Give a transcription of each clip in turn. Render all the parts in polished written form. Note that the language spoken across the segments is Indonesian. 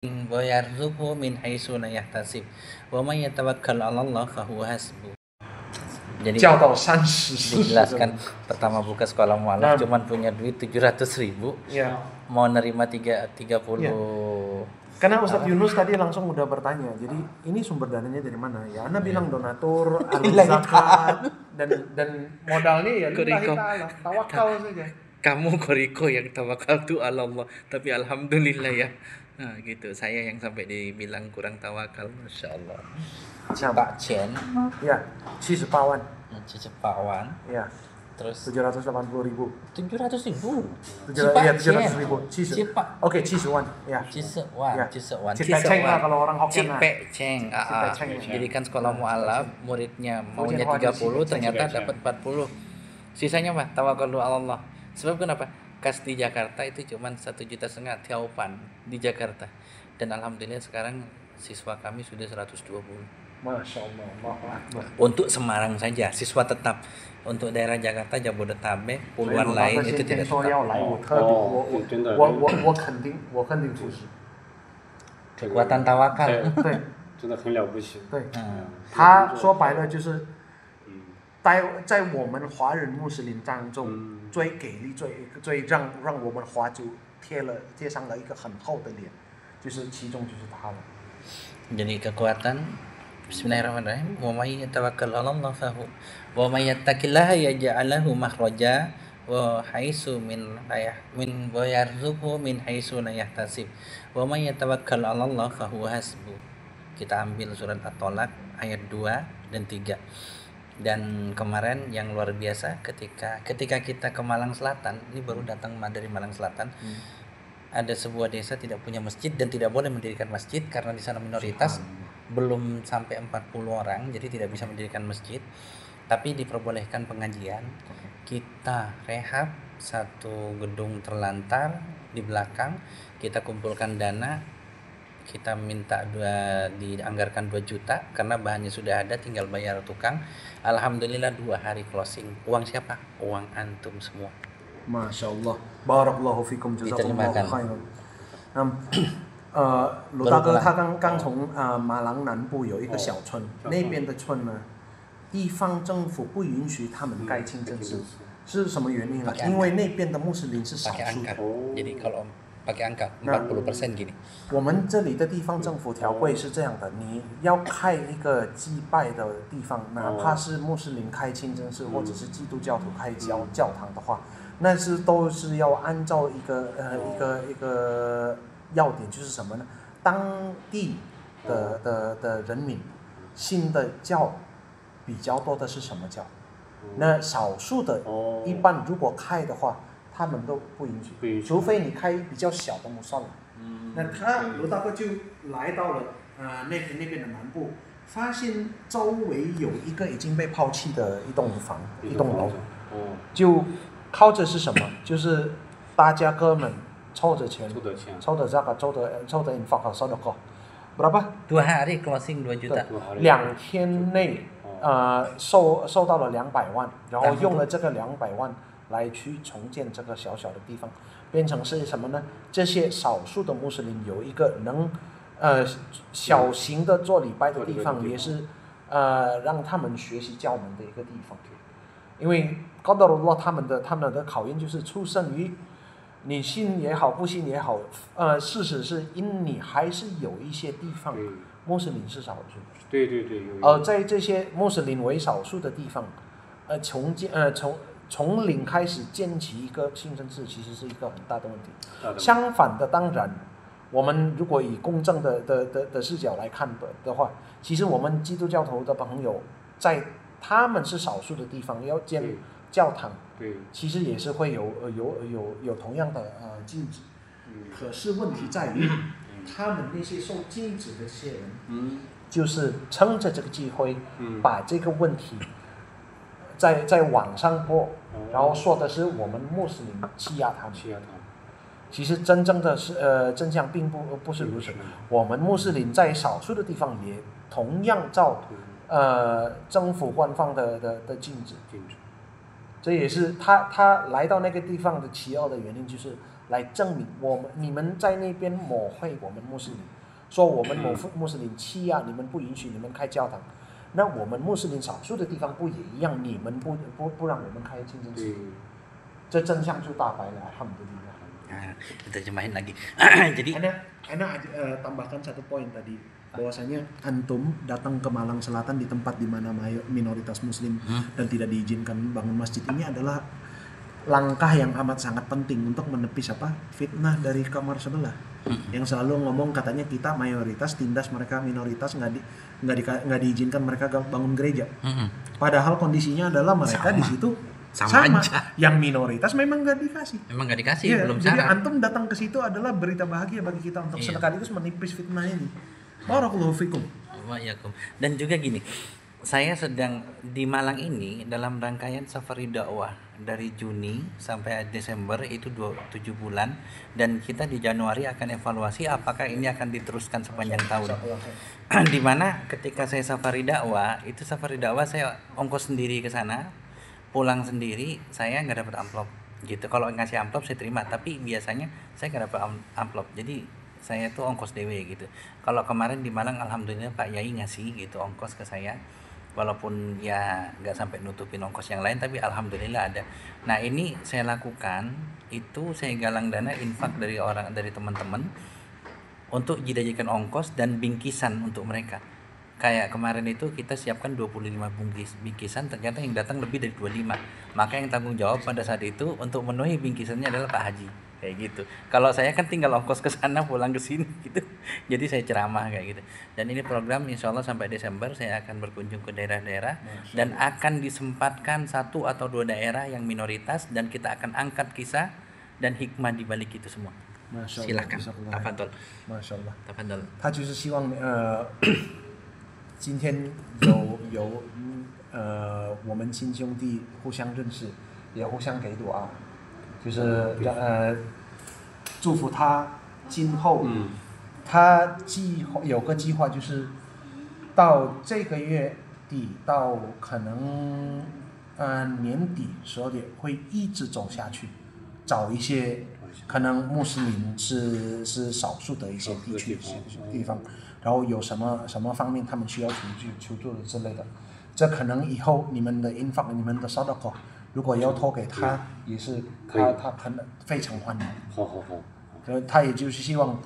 ويرزقه من حيث لا يحتسب ومن يتوكل على الله فهو حسبه. Jadi 教到30 dijelaskan pertama buka sekolah mualaf cuman punya duit 700.000 ya. mau nerima 30 ya. Karena Ustadz Yunus tadi langsung udah bertanya, jadi ini sumber dananya dari mana? Ya, Anda bilang donatur, zakat, dan modalnya ya lillahi ta'ala, tawakal saja. Kamu koriko yang tawakal tu Allah, tapi alhamdulillah ya. Nah, gitu. Saya yang sampai dibilang kurang tawakal, masya Allah. Pak Chen, ya, 78 wan. 78 wan. Ya. Terus 780.000. 700.000. Iya, 700.000. Oke, 70 wan. Ya. 70 wan. Cipeceng lah kalau orang Hokkien lah. Cipeceng. Jadi kan sekolah mualaf muridnya maunya 30 ternyata dapat 40. Sisanya mah tawakkalu Allah. Sebab kenapa? Kas di Jakarta itu cuma 1,5 juta tiaupan di Jakarta. Dan alhamdulillah sekarang siswa kami sudah 120. Masya Allah, untuk Semarang saja siswa tetap. Untuk daerah Jakarta, Jabodetabek, puluhan lain itu tidak tetap. Kekuatan tawakal. 真的很了不起。对，他说白了就是在我们华人穆斯林当中最给力、最让我们华族贴上了一个很厚的脸，就是其中就是他了。Jadi kekuatan Bismillahirrahmanirrahim. Wa may yatawakkal 'ala Allah fahu wa may yattaqillaha yaj'al lahu makhraja wa haitsu min wa yarzuqhu min haitsu la yahtasib. Wa may yatawakkal 'ala Allah fahu hasbuh. Kita ambil surat At-Tolak ayat 2 dan 3. Dan kemarin yang luar biasa ketika kita ke Malang Selatan, ini baru datang dari Malang Selatan. Ada sebuah desa tidak punya masjid dan tidak boleh mendirikan masjid karena di sana minoritas, belum sampai 40 orang, jadi tidak bisa mendirikan masjid. Tapi diperbolehkan pengajian. Kita rehab satu gedung terlantar di belakang, kita kumpulkan dana, kita minta dianggarkan 2 juta karena bahannya sudah ada, tinggal bayar tukang. Alhamdulillah 2 hari closing. Uang siapa? Uang antum semua. Masya Allah, Barakallahu fikum, jazakumullahu khairan。鲁大哥他刚从马郎南部有一个小村，那边的村呢，地方政府不允许他们盖清真寺，是什么原因呢？因为那边的穆斯林是少数的。Jadi kalau pakai angka 40% gini。我们这里的地方政府条规是这样的，你要开一个祭拜的地方，哪怕是穆斯林开清真寺或者是基督教徒开教堂的话。那都是要按照一个要点，就是什么呢？当地的人民信的教比较多的是什么教？那少数的，一般如果开的话，他们都不允许，除非你开比较小的穆萨林。那罗大哥就来到了那边的南部，发现周围有一个已经被抛弃的一栋楼，就。靠着是什么？就是大家哥们凑着钱，凑的这个，凑的 infak 收的够，berapa？ 2 hari closing 2 juta。2天内，收到了200万，然后用了这个200万来去重建这个小小的地方，变成是什么呢？这些少数的穆斯林有一个能小型的做礼拜的地方，也是让他们学习教门的一个地方。因为高德罗他们的考验就是出生于你信也好不信也好，事实是因你还是有一些地方穆斯林是少数。对。在这些穆斯林为少数的地方，从零开始建起一个清真寺，其实是一个很大的问题。相反的，当然，我们如果以公正的视角来看的话，其实我们基督教徒的朋友在他们是少数的地方要建教堂，其实也是会有同样的禁止。可是问题在于，他们那些受禁止的这些人，就是趁着这个机会，把这个问题在网上播，然后说的是我们穆斯林欺压他们。其实真正的真相并不是如此。我们穆斯林在少数的地方也同样照政府官方的禁止，这也是他来到那个地方的其二的原因，就是来证明你们在那边抹黑我们穆斯林，说我们穆斯林欺压你们，不允许你们开教堂。那我们穆斯林少数的地方不也一样？你们不让我们开清真寺，这真相就大白了。Alhamdulillah. Kita terjemahin lagi. Jadi Ana tambahkan satu poin tadi bahwasanya antum datang ke Malang Selatan di tempat di mana minoritas muslim dan tidak diizinkan bangun masjid ini adalah langkah yang amat sangat penting untuk menepis fitnah dari kamar sebelah yang selalu ngomong katanya kita mayoritas tindas mereka minoritas nggak diizinkan mereka bangun gereja. Padahal kondisinya adalah mereka di situ sama aja. Yang minoritas memang nggak dikasih. Memang nggak dikasih, ya, belum jadi syarat. antum datang ke situ adalah berita bahagia bagi kita untuk sekaligus menipis fitnah ini. Barakallahu fikum. Waalaikumsalam. Dan juga gini, saya sedang di Malang ini dalam rangkaian safari dakwah dari Juni sampai Desember itu 7 bulan, dan kita di Januari akan evaluasi apakah ini akan diteruskan sepanjang tahun. Di mana ketika saya safari dakwah saya ongkos sendiri ke sana, pulang sendiri, saya nggak dapat amplop gitu. Kalau ngasih amplop saya terima, tapi biasanya saya nggak dapat amplop, jadi saya tuh ongkos dewe gitu. Kalau kemarin di Malang alhamdulillah Pak Yai ngasih gitu ongkos ke saya, walaupun ya nggak sampai nutupin ongkos yang lain, tapi alhamdulillah ada. Nah ini saya lakukan, itu saya galang dana infak dari teman-teman untuk dijadikan ongkos dan bingkisan untuk mereka. Kayak kemarin itu kita siapkan 25 bingkisan, ternyata yang datang lebih dari 25. Maka yang tanggung jawab pada saat itu untuk memenuhi bingkisannya adalah Pak Haji. Kayak gitu. Kalau saya kan tinggal ongkos ke sana pulang ke sini gitu. Jadi saya ceramah kayak gitu. Dan ini program insya Allah sampai Desember saya akan berkunjung ke daerah-daerah dan akan disempatkan 1 atau 2 daerah yang minoritas, dan kita akan angkat kisah dan hikmah di balik itu semua. Silakan. Tafadhol. Masyaallah. Tafadhol. 他就是希望今天有我们亲兄弟互相认识，也互相给du'a，就是祝福他今后，他有个计划，就是到这个月底到可能年底12月会一直走下去，找一些可能穆斯林是少数的一些地方。然后有什么方面他们需要求助的之类的，这可能以后你们的 infaq 你们的 sadaqah 如果要托给他，也是他可能非常欢迎。好。他也就是希望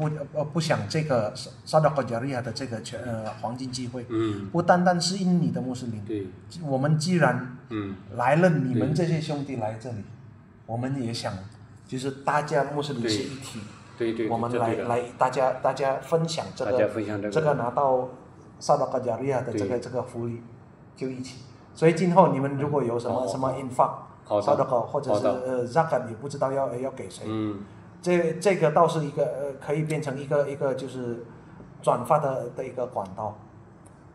不想这个 sadaqah jariyah 的这个黄金机会，不单单是印尼的穆斯林，对，我们既然来了，你们这些兄弟来这里，我们也想就是大家穆斯林是一体。对，我们来大家分享这个拿到萨达卡加利亚的这个福利，就一起。所以今后你们如果有什么infaq萨达卡或者是zakat，也不知道要给谁，这个倒是一个可以变成一个就是转发的一个管道，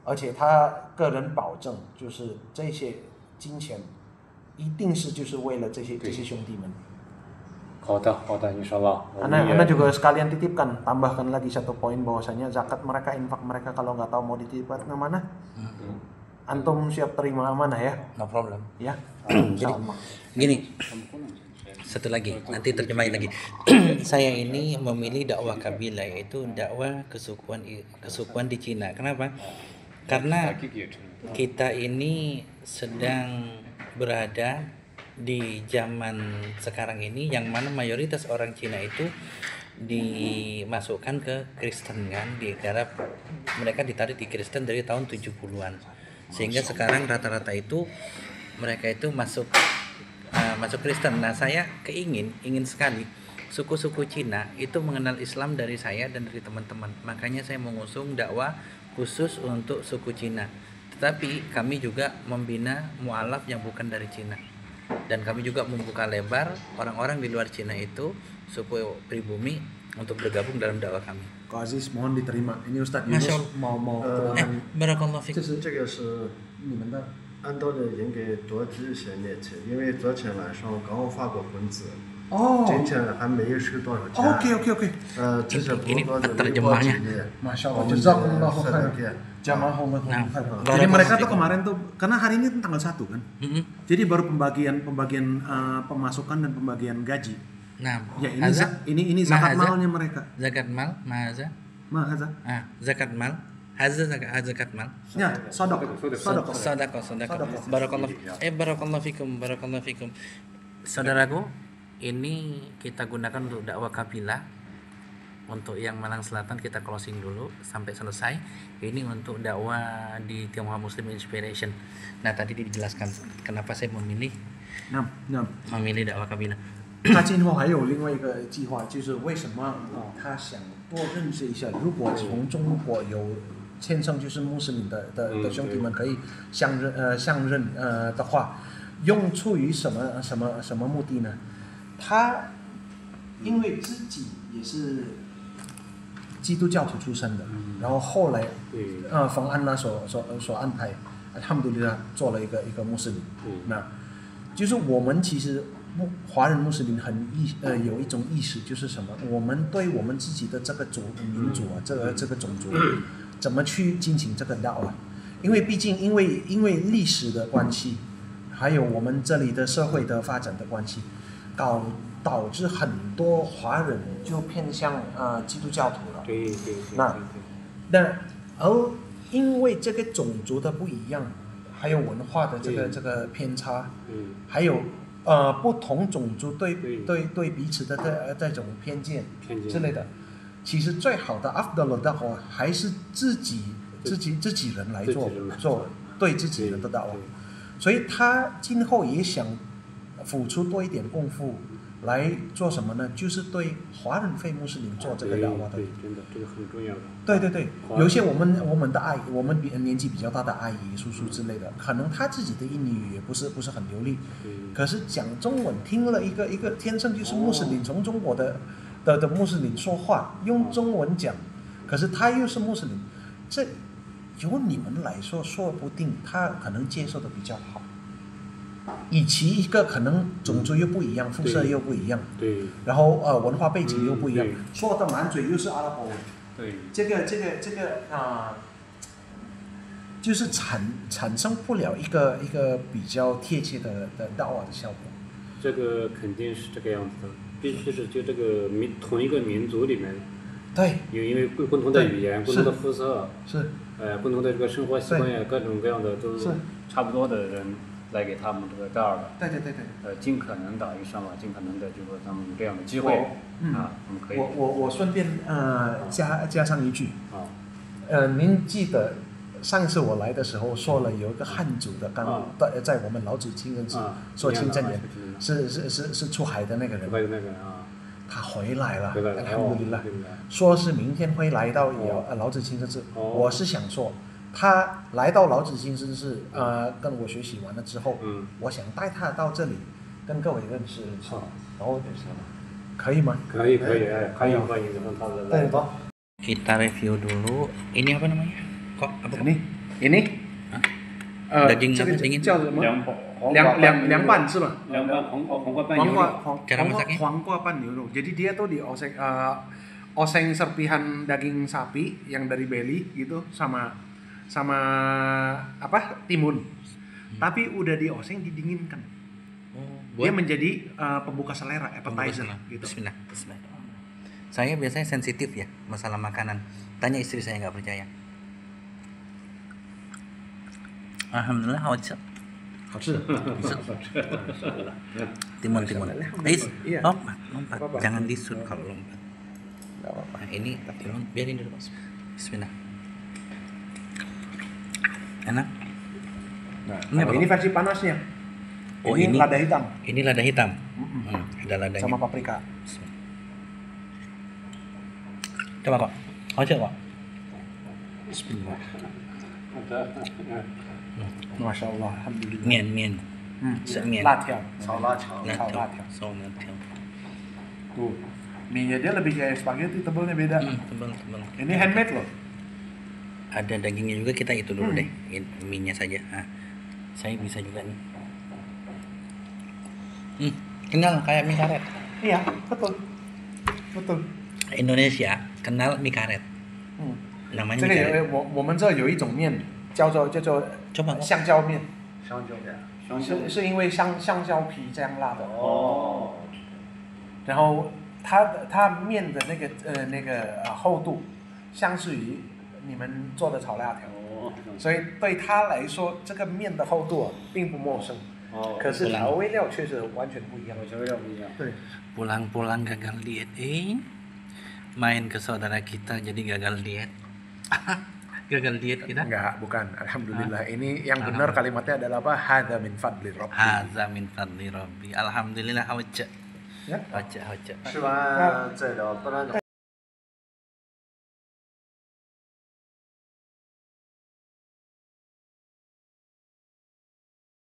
而且他个人保证就是这些金钱一定是就是为了这些兄弟们。好的，insyaallah. Ana juga sekalian titipkan, tambahkan lagi satu poin bahwasanya zakat mereka, infak mereka kalau nggak tahu mau dititipkan ke mana, antum siap terima amanah ya? No problem. Ya. Jadi gini, satu lagi, nanti terjemahin lagi. Saya ini memilih dakwah kabilah, yaitu dakwah kesukuan di Cina. Kenapa? Karena kita ini sedang berada di zaman sekarang ini yang mana mayoritas orang Cina itu dimasukkan ke Kristen kan, digarap mereka ditarik di Kristen dari tahun 70-an, sehingga sekarang rata-rata itu mereka itu masuk Kristen. Nah saya ingin sekali suku-suku Cina itu mengenal Islam dari saya dan dari teman-teman, makanya saya mengusung dakwah khusus untuk suku Cina, tetapi kami juga membina mu'alaf yang bukan dari Cina. Dan kami juga membuka lebar orang-orang di luar Cina itu, suku pribumi, untuk bergabung dalam dakwah kami. Kak Aziz, mohon diterima. Ini Ustadz Yunus mau Barakallahu fiik. 这个是你们的安兜的人给多之前列车，因为昨天晚上我刚发过工资，今天还没有收多少钱。Oke. 这是ini 不多的 terjemahnya. Masya Allah, jazakumullahu khairan. Jamaah Jadi mereka tuh kemarin tuh, karena hari ini tanggal 1 kan, jadi baru pembagian pemasukan dan pembagian gaji. Nah, Ya haza ini ma zakat haza malnya mereka. zakat mal, ma haza. Mahaza. Zakat mal. Haza zakat mal. Ya, sodok. Sedekah. Barakallah. Barakallahu fikum. Saudaraku, ini kita gunakan untuk dakwah kafilah. Untuk yang Malang Selatan kita closing dulu sampai selesai. Ini untuk dakwah di Tionghoa Muslim Inspiration. Nah, tadi dijelaskan kenapa saya memilih 那 dakwah kafilah. 他今后还有另外一个计划，就是为什么他想多认识一下，如果从中国有签证就是穆斯林的兄弟们可以相认的话，用出于什么目的呢？他因为自己也是基督教徒出身的，然后后来冯安娜所安排，他们都做了一个穆斯林，那就是我们其实。华人穆斯林有一种意识，就是什么？我们对我们自己的这个民族啊，这个种族，怎么去进行这个道啊？因为毕竟因为历史的关系，还有我们这里的社会的发展的关系，导致很多华人就偏向基督教徒了。对。那而因为这个种族的不一样，还有文化的这个偏差，还有。不同种族对彼此的这种偏见之类的，其实最好的 afdal 的话还是自己人来做对自己人的道，所以他今后也想付出多一点功夫来做什么呢？就是对华人非穆斯林做这个道的。对，真的这个很重要的。对，有些我们的阿姨，我们年纪比较大的阿姨、叔叔之类的，可能他自己的印尼语也不是很流利，可是讲中文，听了一个天生就是穆斯林，从中国的穆斯林说话，用中文讲，可是他又是穆斯林，这由你们来说，说不定他可能接受的比较好。以其一个可能种族又不一样，肤色又不一样，对，然后文化背景又不一样，说的满嘴又是阿拉伯文，对，这个就是产生不了一个比较贴切的道的效果。这个肯定是这个样子的，必须是就这个同一个民族里面，对，因为共同的语言、共同的肤色，是，共同的这个生活习惯呀，各种各样的都是差不多的人。来给他们这个道的，对，尽可能的，尽可能的，就是他们这样的机会我们可以。我顺便加上一句您记得上次我来的时候说了有一个汉族的在我们老子清真寺说清真人是出海的那个人，他回来了，说是明天会来到老子清真寺，我是想说。他来到老子清真寺，跟我学习完了之后，我想带他到这里，跟各位认识，然后可以吗？可以，欢迎他的来。Kita review dulu. Ini apa namanya? Kok apa? Ini daging apa dingin? 叫什么？凉拌是吧？凉拌黄瓜拌牛肉。黄瓜拌牛肉. Jadi dia tuh di oseng serpihan daging sapi yang dari belly gitu sama apa timun, tapi udah dioseng didinginkan. Dia menjadi pembuka selera, appetizer gitu. Bismillah. Saya biasanya sensitif ya masalah makanan. Tanya istri saya nggak percaya. Alhamdulillah, 好吃。好吃。Timun. Lompat. Jangan disut kalau lompat. Nggak apa-apa. Ini timun, biarin dulu. Bismillah. Enak. Nah, ini versi panasnya. Ini lada hitam. Ini lada hitam. Ada ladanya. Sama paprika. Coba kok. Kok. Bismillah. Masya Allah, alhamdulillah. 面，是面。辣条，炒辣条。Tuh, mie-nya dia lebih kayak spaghetti, tebalnya beda. Tebal. Ini handmade loh. Ada dagingnya juga, kita itu dulu deh, mie-nya saja. Saya bisa juga nih. Kenal kayak mie karet. Iya, betul. Indonesia kenal mie karet. Namanya mie karet. 我们这有一种面叫做香蕉面。是因为香蕉皮这样辣的。然后它面的那个厚度，相似于你们做的炒辣条，所以对他来说，这个面的厚度并不陌生。可是调味料确实完全不一样。调味料不一样。对。Pulang-pulang gagal diet, main ke saudara kita jadi gagal diet. Gagal diet kita? Enggak, bukan. Alhamdulillah. Ini yang benar kalimatnya adalah apa? Hadza min fadli rabbi. Hadza min fadli rabbi. Alhamdulillah, hojja. Ya. Hojja. 吃完再聊，不然的话。